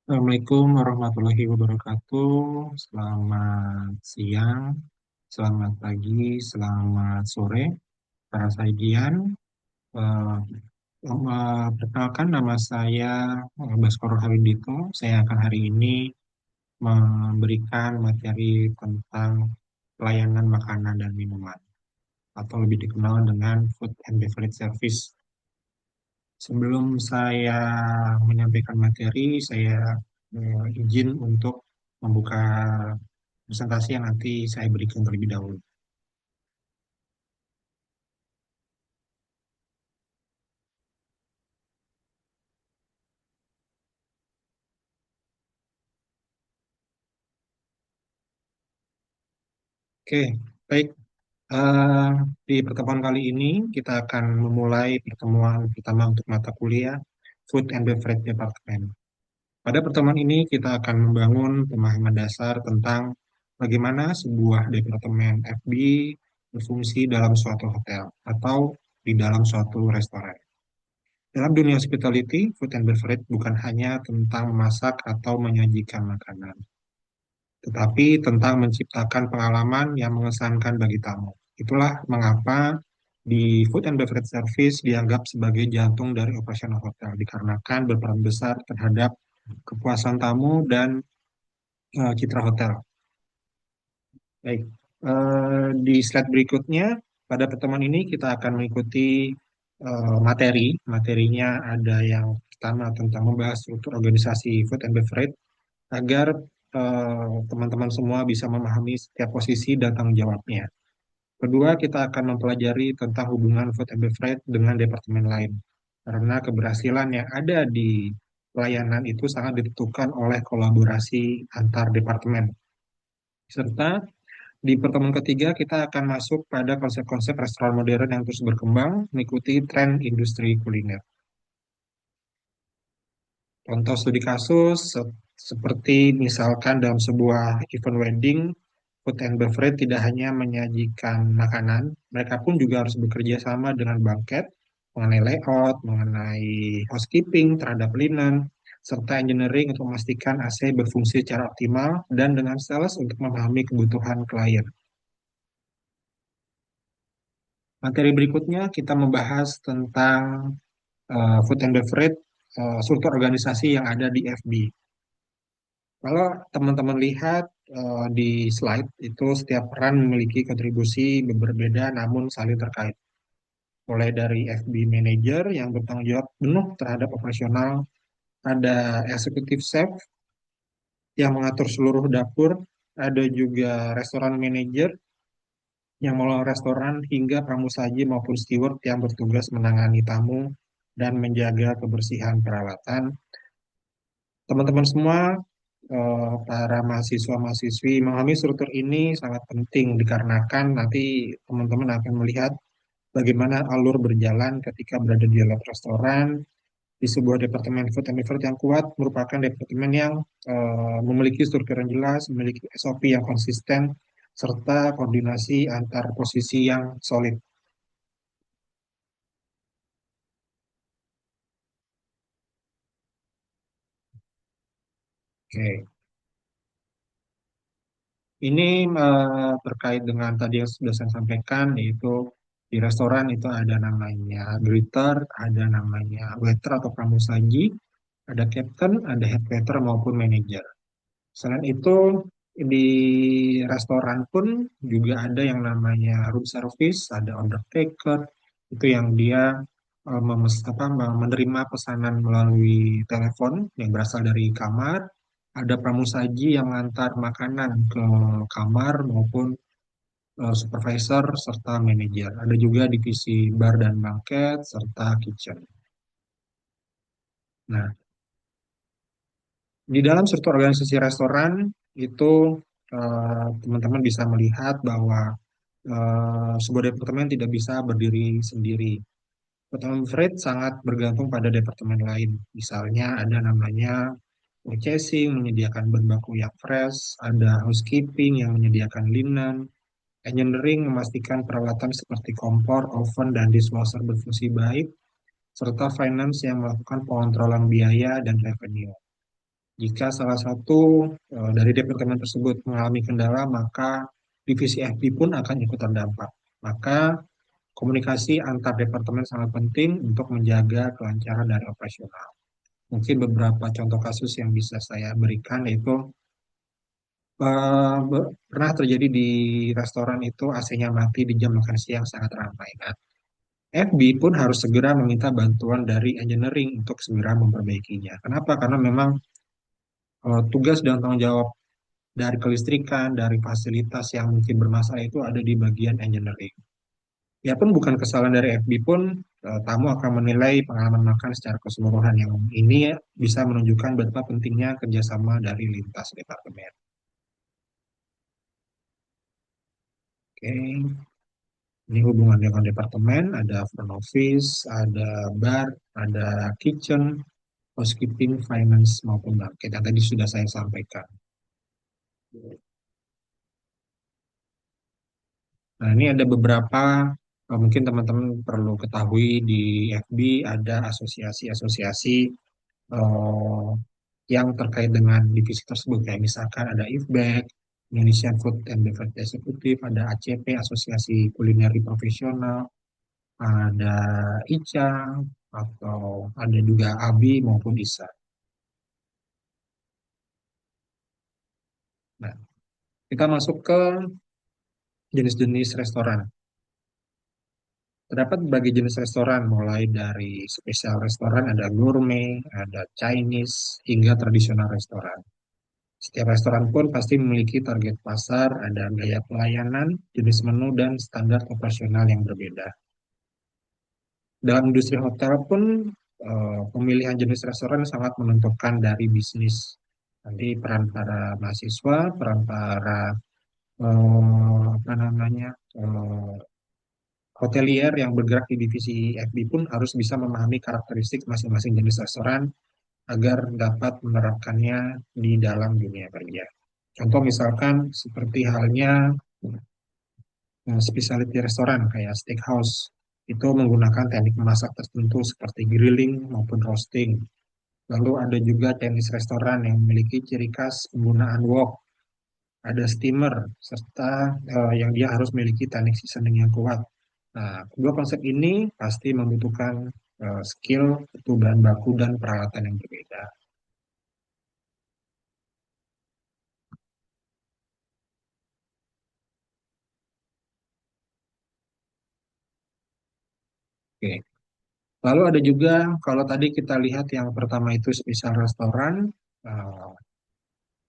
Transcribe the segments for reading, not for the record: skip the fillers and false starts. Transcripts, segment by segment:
Assalamualaikum warahmatullahi wabarakatuh. Selamat siang, selamat pagi, selamat sore, para sajian. Eh, Perkenalkan nama saya Baskoro Halidito. Saya akan hari ini memberikan materi tentang pelayanan makanan dan minuman, atau lebih dikenal dengan Food and Beverage Service. Sebelum saya menyampaikan materi, saya izin untuk membuka presentasi yang nanti saya berikan terlebih dahulu. Oke, baik. Eh, di pertemuan kali ini kita akan memulai pertemuan pertama untuk mata kuliah Food and Beverage Department. Pada pertemuan ini kita akan membangun pemahaman dasar tentang bagaimana sebuah departemen F&B berfungsi dalam suatu hotel atau di dalam suatu restoran. Dalam dunia hospitality, food and beverage bukan hanya tentang memasak atau menyajikan makanan, tetapi tentang menciptakan pengalaman yang mengesankan bagi tamu. Itulah mengapa di food and beverage service dianggap sebagai jantung dari operasional hotel, dikarenakan berperan besar terhadap kepuasan tamu dan citra hotel. Baik, di slide berikutnya, pada pertemuan ini kita akan mengikuti materi. Materinya ada yang pertama tentang membahas struktur organisasi food and beverage agar teman-teman semua bisa memahami setiap posisi dan tanggung jawabnya. Kedua, kita akan mempelajari tentang hubungan food and beverage dengan departemen lain. Karena keberhasilan yang ada di pelayanan itu sangat ditentukan oleh kolaborasi antar departemen. Serta di pertemuan ketiga, kita akan masuk pada konsep-konsep restoran modern yang terus berkembang, mengikuti tren industri kuliner. Contoh studi kasus, seperti misalkan dalam sebuah event wedding, food and beverage tidak hanya menyajikan makanan, mereka pun juga harus bekerja sama dengan banket, mengenai layout, mengenai housekeeping terhadap linen, serta engineering untuk memastikan AC berfungsi secara optimal, dan dengan sales untuk memahami kebutuhan klien. Materi berikutnya kita membahas tentang food and beverage, struktur organisasi yang ada di FB. Kalau teman-teman lihat di slide itu setiap peran memiliki kontribusi berbeda namun saling terkait. Mulai dari FB Manager yang bertanggung jawab penuh terhadap operasional, ada Executive Chef yang mengatur seluruh dapur, ada juga Restoran Manager yang mengelola restoran hingga pramusaji maupun steward yang bertugas menangani tamu dan menjaga kebersihan peralatan. Teman-teman semua, para mahasiswa-mahasiswi memahami struktur ini sangat penting dikarenakan nanti teman-teman akan melihat bagaimana alur berjalan ketika berada di dalam restoran. Di sebuah departemen food and beverage yang kuat merupakan departemen yang memiliki struktur yang jelas, memiliki SOP yang konsisten, serta koordinasi antar posisi yang solid. Oke, ini terkait dengan tadi yang sudah saya sampaikan, yaitu di restoran itu ada namanya greeter, ada namanya waiter atau pramusaji, ada captain, ada head waiter maupun manager. Selain itu, di restoran pun juga ada yang namanya room service, ada order taker, itu yang dia menerima pesanan melalui telepon yang berasal dari kamar. Ada pramusaji yang mengantar makanan ke kamar maupun supervisor serta manajer. Ada juga divisi bar dan banket serta kitchen. Nah, di dalam struktur organisasi restoran itu teman-teman bisa melihat bahwa sebuah departemen tidak bisa berdiri sendiri. Departemen freight sangat bergantung pada departemen lain. Misalnya ada namanya purchasing menyediakan bahan baku yang fresh, ada housekeeping yang menyediakan linen, engineering memastikan peralatan seperti kompor, oven, dan dishwasher berfungsi baik, serta finance yang melakukan pengontrolan biaya dan revenue. Jika salah satu dari departemen tersebut mengalami kendala, maka divisi FB pun akan ikut terdampak. Maka komunikasi antar departemen sangat penting untuk menjaga kelancaran dari operasional. Mungkin beberapa contoh kasus yang bisa saya berikan yaitu pernah terjadi di restoran itu AC-nya mati di jam makan siang sangat ramai. Nah, FB pun harus segera meminta bantuan dari engineering untuk segera memperbaikinya. Kenapa? Karena memang tugas dan tanggung jawab dari kelistrikan, dari fasilitas yang mungkin bermasalah itu ada di bagian engineering. Ya pun bukan kesalahan dari FB pun, tamu akan menilai pengalaman makan secara keseluruhan yang ini ya, bisa menunjukkan betapa pentingnya kerjasama dari lintas departemen. Oke, ini hubungan dengan departemen, ada front office, ada bar, ada kitchen, housekeeping, finance, maupun market. Yang tadi sudah saya sampaikan. Nah, ini ada beberapa, mungkin teman-teman perlu ketahui di FB ada asosiasi-asosiasi eh, yang terkait dengan divisi tersebut. Kayak misalkan ada IFBEC, Indonesian Food and Beverage Executive, ada ACP, Asosiasi Kulineri Profesional, ada ICANG, atau ada juga ABI maupun ISA. Nah, kita masuk ke jenis-jenis restoran. Terdapat berbagai jenis restoran, mulai dari spesial restoran, ada gourmet, ada Chinese, hingga tradisional restoran. Setiap restoran pun pasti memiliki target pasar, ada gaya pelayanan, jenis menu, dan standar operasional yang berbeda. Dalam industri hotel pun, pemilihan jenis restoran sangat menentukan dari bisnis. Nanti peran para mahasiswa, peran para apa namanya hotelier yang bergerak di divisi FB pun harus bisa memahami karakteristik masing-masing jenis restoran agar dapat menerapkannya di dalam dunia kerja. Contoh misalkan seperti halnya specialty restoran kayak steakhouse itu menggunakan teknik memasak tertentu seperti grilling maupun roasting. Lalu ada juga Chinese restoran yang memiliki ciri khas penggunaan wok, ada steamer, serta yang dia harus memiliki teknik seasoning yang kuat. Nah, kedua konsep ini pasti membutuhkan skill, bahan baku, dan peralatan yang berbeda. Oke. Lalu ada juga, kalau tadi kita lihat yang pertama itu spesial restoran, eh,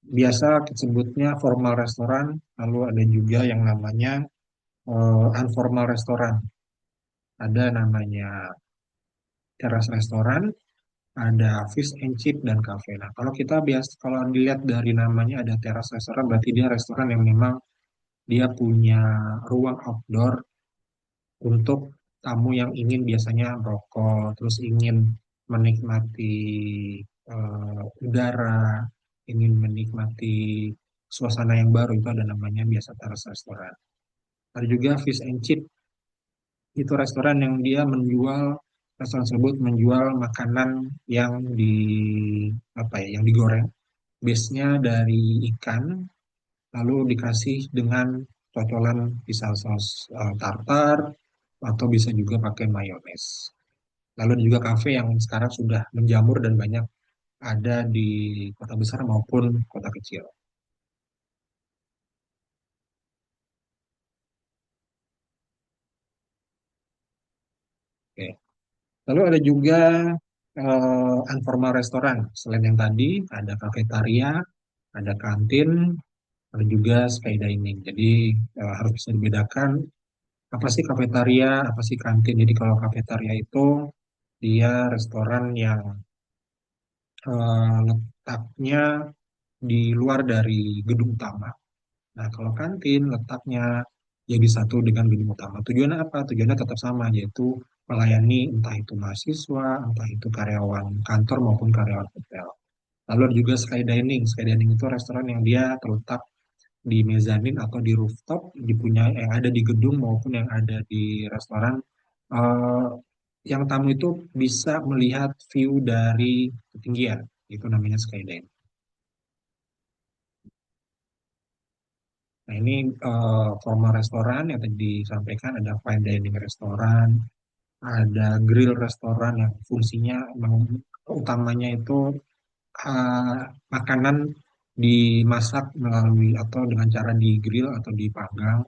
biasa disebutnya formal restoran, lalu ada juga yang namanya informal restoran. Ada namanya teras restoran, ada fish and chip dan cafe. Nah, kalau kita biasa kalau dilihat dari namanya ada teras restoran, berarti dia restoran yang memang dia punya ruang outdoor untuk tamu yang ingin biasanya merokok, terus ingin menikmati udara, ingin menikmati suasana yang baru itu ada namanya biasa teras restoran. Ada juga fish and chip, itu restoran yang dia menjual restoran tersebut menjual makanan yang di apa ya, yang digoreng, base-nya dari ikan, lalu dikasih dengan cocolan misal saus tartar atau bisa juga pakai mayones. Lalu ada juga kafe yang sekarang sudah menjamur dan banyak ada di kota besar maupun kota kecil. Oke. Lalu ada juga informal restoran. Selain yang tadi, ada kafetaria, ada kantin, ada juga sky dining. Jadi harus bisa dibedakan apa sih kafetaria, apa sih kantin. Jadi kalau kafetaria itu dia restoran yang letaknya di luar dari gedung utama. Nah, kalau kantin letaknya jadi satu dengan gedung utama. Tujuannya apa? Tujuannya tetap sama, yaitu melayani entah itu mahasiswa, entah itu karyawan kantor maupun karyawan hotel. Lalu ada juga sky dining. Sky dining itu restoran yang dia terletak di mezanin atau di rooftop, dipunyai yang ada di gedung maupun yang ada di restoran. Eh, yang tamu itu bisa melihat view dari ketinggian. Itu namanya sky dining. Nah, ini formal restoran yang tadi disampaikan, ada fine dining restoran, ada grill restoran yang fungsinya memang utamanya itu eh, makanan dimasak melalui atau dengan cara di grill atau dipanggang.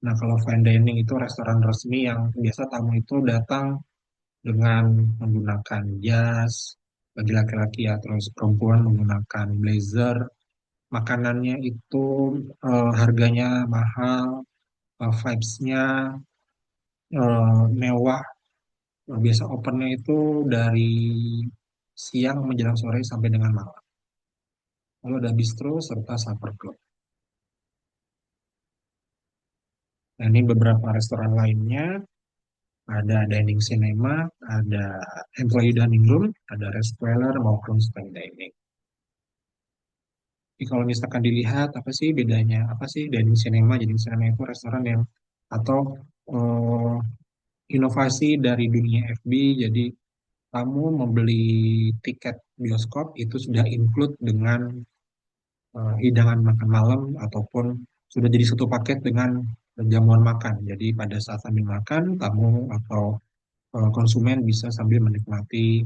Nah, kalau fine dining itu restoran resmi yang biasa tamu itu datang dengan menggunakan jas, bagi laki-laki ya, terus perempuan menggunakan blazer. Makanannya itu harganya mahal, vibes-nya mewah. Biasa opennya itu dari siang menjelang sore sampai dengan malam. Lalu ada bistro serta supper club. Nah, ini beberapa restoran lainnya. Ada dining cinema, ada employee dining room, ada rest trailer maupun stand dining. Jadi kalau misalkan dilihat apa sih bedanya? Apa sih dining cinema? Dining cinema itu restoran yang atau eh, inovasi dari dunia FB. Jadi kamu membeli tiket bioskop itu sudah include dengan hidangan makan malam ataupun sudah jadi satu paket dengan jamuan makan. Jadi pada saat sambil makan, tamu atau konsumen bisa sambil menikmati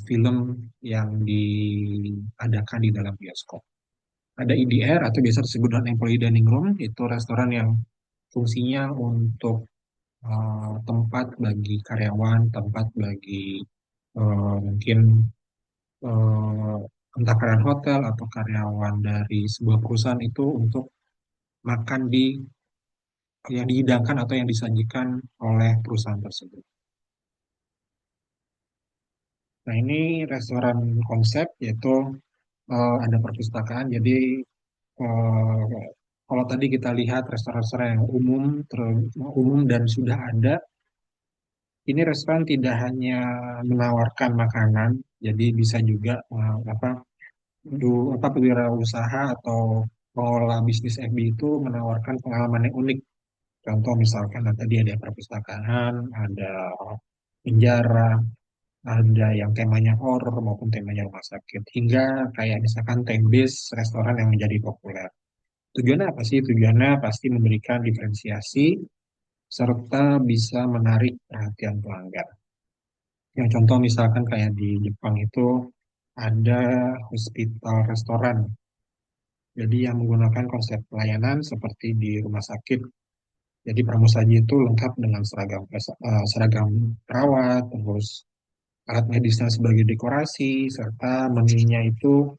film yang diadakan di dalam bioskop. Ada EDR atau biasa disebut dengan employee dining room, itu restoran yang fungsinya untuk tempat bagi karyawan, tempat bagi mungkin eh, entah karyawan hotel atau karyawan dari sebuah perusahaan itu untuk makan di yang dihidangkan atau yang disajikan oleh perusahaan tersebut. Nah, ini restoran konsep yaitu ada perpustakaan. Jadi eh, kalau tadi kita lihat restoran-restoran yang umum dan sudah ada, ini restoran tidak hanya menawarkan makanan, jadi bisa juga apa usaha atau pengelola bisnis FB itu menawarkan pengalaman yang unik. Contoh misalkan tadi ada perpustakaan, ada penjara, ada yang temanya horor maupun temanya rumah sakit, hingga kayak misalkan time based restoran yang menjadi populer. Tujuannya apa sih? Tujuannya pasti memberikan diferensiasi serta bisa menarik perhatian pelanggan. Yang contoh misalkan kayak di Jepang itu ada hospital restoran. Jadi yang menggunakan konsep pelayanan seperti di rumah sakit. Jadi pramusaji itu lengkap dengan seragam perawat, terus alat medisnya sebagai dekorasi, serta menunya itu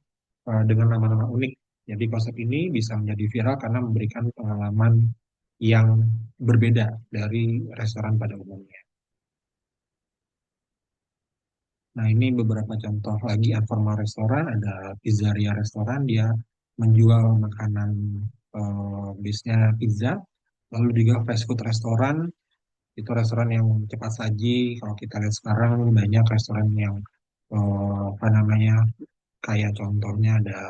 dengan nama-nama unik. Jadi konsep ini bisa menjadi viral karena memberikan pengalaman yang berbeda dari restoran pada umumnya. Nah, ini beberapa contoh lagi informal restoran. Ada pizzeria restoran, dia menjual makanan base-nya pizza. Lalu juga fast food restoran, itu restoran yang cepat saji. Kalau kita lihat sekarang banyak restoran yang apa namanya, kayak contohnya ada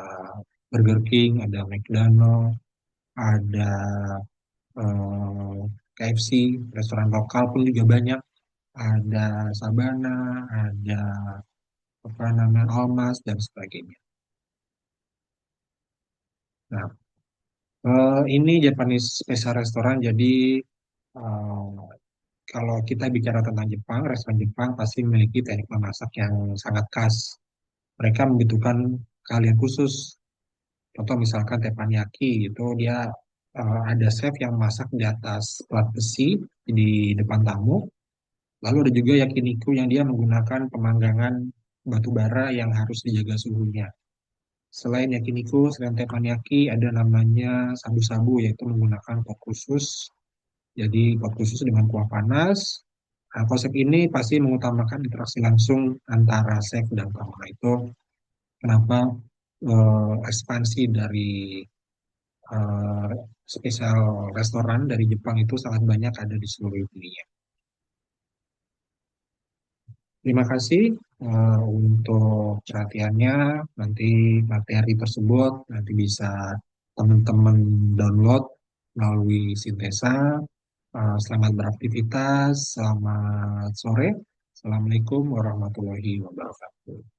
Burger King, ada McDonald, ada eh, KFC, restoran lokal pun juga banyak. Ada Sabana, ada apa namanya Almas dan sebagainya. Nah, ini Japanese Special Restaurant. Jadi eh, kalau kita bicara tentang Jepang, restoran Jepang pasti memiliki teknik memasak yang sangat khas. Mereka membutuhkan keahlian khusus. Contoh misalkan teppanyaki itu dia ada chef yang masak di atas plat besi di depan tamu. Lalu ada juga yakiniku yang dia menggunakan pemanggangan batu bara yang harus dijaga suhunya. Selain yakiniku, selain teppanyaki, ada namanya sabu-sabu, yaitu menggunakan pot khusus. Jadi pot khusus dengan kuah panas. Nah, konsep ini pasti mengutamakan interaksi langsung antara chef dan tamu. Nah, itu kenapa ekspansi dari eh, spesial restoran dari Jepang itu sangat banyak ada di seluruh dunia. Terima kasih untuk perhatiannya. Nanti materi tersebut nanti bisa teman-teman download melalui Sintesa. Selamat beraktivitas, selamat sore. Assalamualaikum warahmatullahi wabarakatuh.